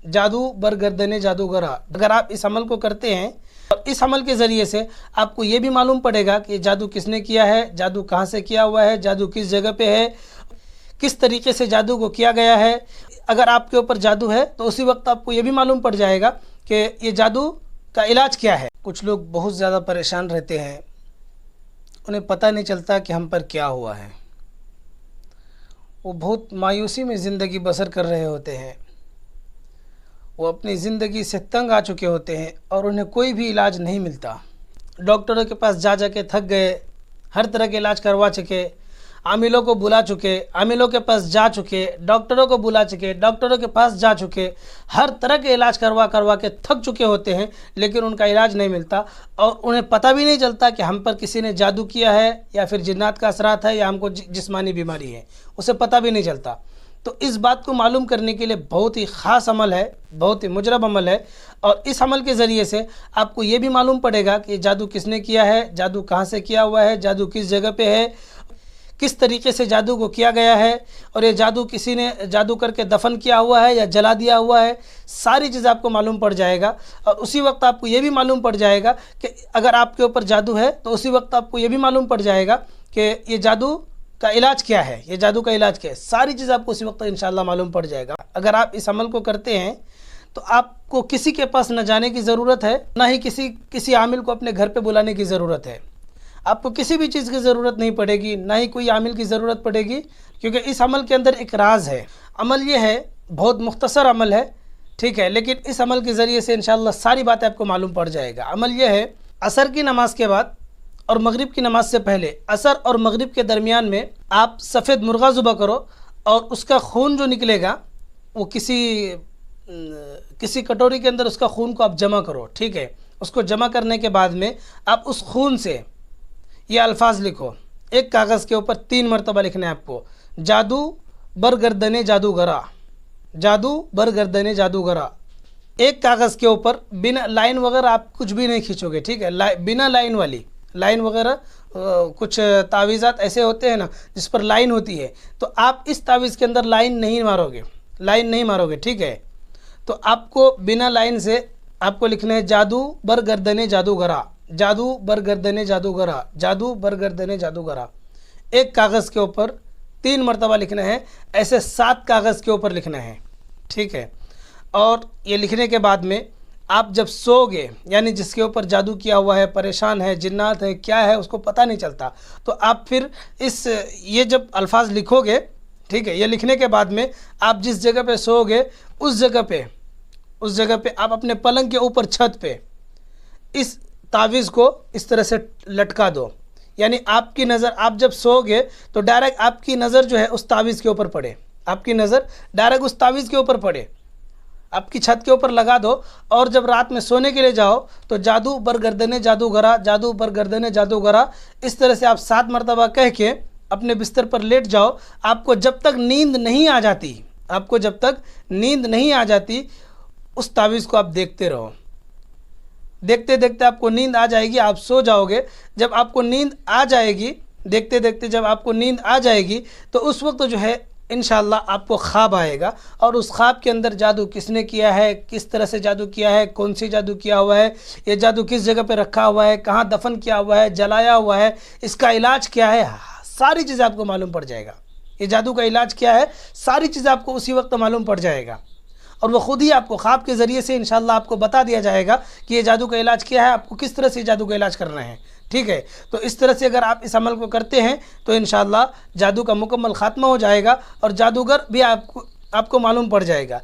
جادو برگردن جادوگرا۔ اگر آپ اس عمل کو کرتے ہیں اور اس عمل کے ذریعے سے آپ کو یہ بھی معلوم پڑے گا کہ جادو کس نے کیا ہے، جادو کہاں سے کیا ہوا ہے، جادو کس جگہ پہ ہے، کس طریقے سے جادو کو کیا گیا ہے۔ اگر آپ کے اوپر جادو ہے تو اسی وقت آپ کو یہ بھی معلوم پڑ جائے گا کہ یہ جادو کا علاج کیا ہے۔ کچھ لوگ بہت زیادہ پریشان رہتے ہیں، انہیں پتہ نہیں چلتا کہ ہم پر کیا ہوا ہے، وہ بہت مایوسی میں زندگی بسر کر رہے ہوتے ہیں، وہ اپنی زندگی سے تنگ آ چکے ہوتے ہیں اور انہیں کوئی بھی علاج نہیں ملتا۔ ڈاکٹروں کے پاس جا کے تھک گئے، ہر طرح کے علاج کروا چکے، عاملوں کو بلا چکے، عاملوں کے پاس جا چکے، ڈاکٹروں کو بلا چکے، ڈاکٹروں کے پاس جا چکے، ہر طرح کے علاج کروا کے تھک چکے ہوتے ہیں، لیکن ان کا علاج نہیں ملتا اور انہیں پتہ بھی نہیں چلتا کہ ہم پر کسی نے جادو کیا ہے یا پھر جنات کا اثرات ہے یا ہم کو جسمانی بیماری ہے، اسے پتہ بھی نہیں چلتا۔ تو اس بات کو معلوم کرنے کے لیے بہت ہی خاص عمل ہے، بہت ہی مجرب عمل ہے، اور اس عمل کے ذریعے سے آپ کو یہ بھی معلوم پڑے گا کہ جادو کس نے کیا ہے، جادو کہاں سے کیا ہوا ہے، جادو کس جگہ پہ ہے، کس طریقے سے جادو کو کیا گیا ہے، اور یہ جادو کسی نے جادو کر کے دفن کیا ہوا ہے یا جلا دیا ہوا ہے، ساری چیز آپ کو معلوم پڑ جائے گا۔ اور اسی وقت آپ کو یہ بھی معلوم پڑ جائے گا کہ اگر آپ کے اوپر جادو ہے تو اسی وقت آپ کو یہ بھی معلوم پڑ جائے گا کہ یہ جادو کا علاج کیا ہے، یہ جادو کا علاج کیا ہے، ساری چیز آپ کو اسی وقت انشاءاللہ معلوم پڑ جائے گا۔ اگر آپ اس عمل کو کرتے ہیں تو آپ کو کسی کے پاس نہ جانے کی ضرورت ہے، نہ ہی کسی عامل کو اپنے گھر پہ بلانے کی ضرورت ہے، آپ کو کسی بھی چیز کی ضرورت نہیں پڑے گی، نہ ہی کوئی عامل کی ضرورت پڑے گی، کیونکہ اس عمل کے اندر ایک راز ہے۔ عمل یہ ہے، بہت مختصر عمل ہے، ٹھیک ہے، لیکن اس عمل کے ذریعے سے انشاءاللہ ساری باتیں آپ کو معلوم پڑ جائے گا۔ عمل یہ ہے، عصر کی نماز کے بعد اور مغرب کی نماز سے پہلے، عصر اور مغرب کے درمیان میں آپ سفید مرغا ذبح کرو، اور اس کا خون جو نکلے گا وہ کسی کٹوری کے اندر اس کا خون کو آپ جمع کرو، ٹھیک ہے۔ اس کو جمع کرنے کے بعد میں آپ اس خون سے یہ الفاظ لکھو، ایک کاغذ کے اوپر 3 مرتبہ لکھنا ہے آپ کو، جادو برگردن جادوگرا، جادو برگردن جادوگرا۔ ایک کاغذ کے اوپر بنا لائن وغیرہ آپ کچھ بھی نہیں کھینچو گے، ٹھیک ہے، بنا لائن والی، لائن وغیرہ کچھ تعویذات ایسے ہوتے ہیں نا جس پر لائن ہوتی ہے، تو آپ اس تعویذ کے اندر لائن نہیں مارو گے، ٹھیک ہے۔ تو آپ کو بنا لائن سے آپ کو لکھنا ہے جادو برگردن جادوگرا، جادو برگردن جادوگرا، جادو برگردن جادوگرا۔ ایک کاغذ کے اوپر 3 مرتبہ لکھنا ہے، ایسے 7 کاغذ کے اوپر لکھنا ہے، ٹھیک ہے۔ اور یہ لکھنے کے بعد میں آپ جب سو گے، یعنی جس کے اوپر جادو کیا ہوا ہے، پریشان ہے، جنات ہے، کیا ہے، اس کو پتہ نہیں چلتا، تو آپ پھر یہ جب الفاظ لکھو گے، ٹھیک ہے، یہ لکھنے کے بعد میں آپ جس جگہ پہ سو گے اس جگہ پہ آپ اپنے پلنگ کے اوپر چھت پہ اس تعویذ کو اس طرح سے لٹکا دو، یعنی آپ کی نظر، آپ جب سو گے تو ڈائریکٹ آپ کی نظر جو ہے اس تعویذ کے اوپر پڑے، آپ کی نظر ڈائریکٹ اس تعویذ کے اوپر پڑے، آپ کی چھت کے اوپر لگا دو، اور جب رات میں سونے کے لیے جاؤ تو جادو برگردن جادوگرا، جادو برگردن جادوگرا، اس طرح سے آپ 7 مرتبہ کہہ کے اپنے بستر پر لیٹ جاؤ۔ آپ کو جب تک نیند نہیں آ جاتی اس تعویذ کو آپ دیکھتے رہو، دیکھتے دیکھتے آپ کو نیند آ جائے گی، آپ سو جاؤ گے۔ جب آپ کو نیند آ جائے گی، دیکھتے دیکھتے جب آپ کو نیند آ جائے گی تو اس وقت جو ہے انشاءاللہ آپ کو خواب آئے گا، اور اس خواب کے اندر جادو کس نے کیا ہے، کس طرح سے جادو کیا ہے، کون سی جادو کیا ہوا ہے، یہ جادو کس جگہ پہ رکھا ہوا ہے، کہاں دفن کیا ہوا ہے، جلایا ہوا ہے، اس کا علاج کیا ہے، ساری چیزیں آپ کو معلوم پڑ جائے گا۔ یہ جادو کا علاج کیا ہے، ساری چیزیں آپ کو اسی وقت معلوم پڑ جائے گا، اور وہ خود ہی آپ کو خواب کے ذریعے سے انشاءاللہ آپ کو بتا دیا جائے گا کہ یہ جادو کا علاج کیا ہے، آپ کو کس طرح سے جادو کا علاج کرنا ہے، ٹھیک ہے۔ تو اس طرح سے اگر آپ اس عمل کو کرتے ہیں تو انشاءاللہ جادو کا مکمل خاتمہ ہو جائے گا، اور جادوگر بھی آپ کو معلوم پڑ جائے گا۔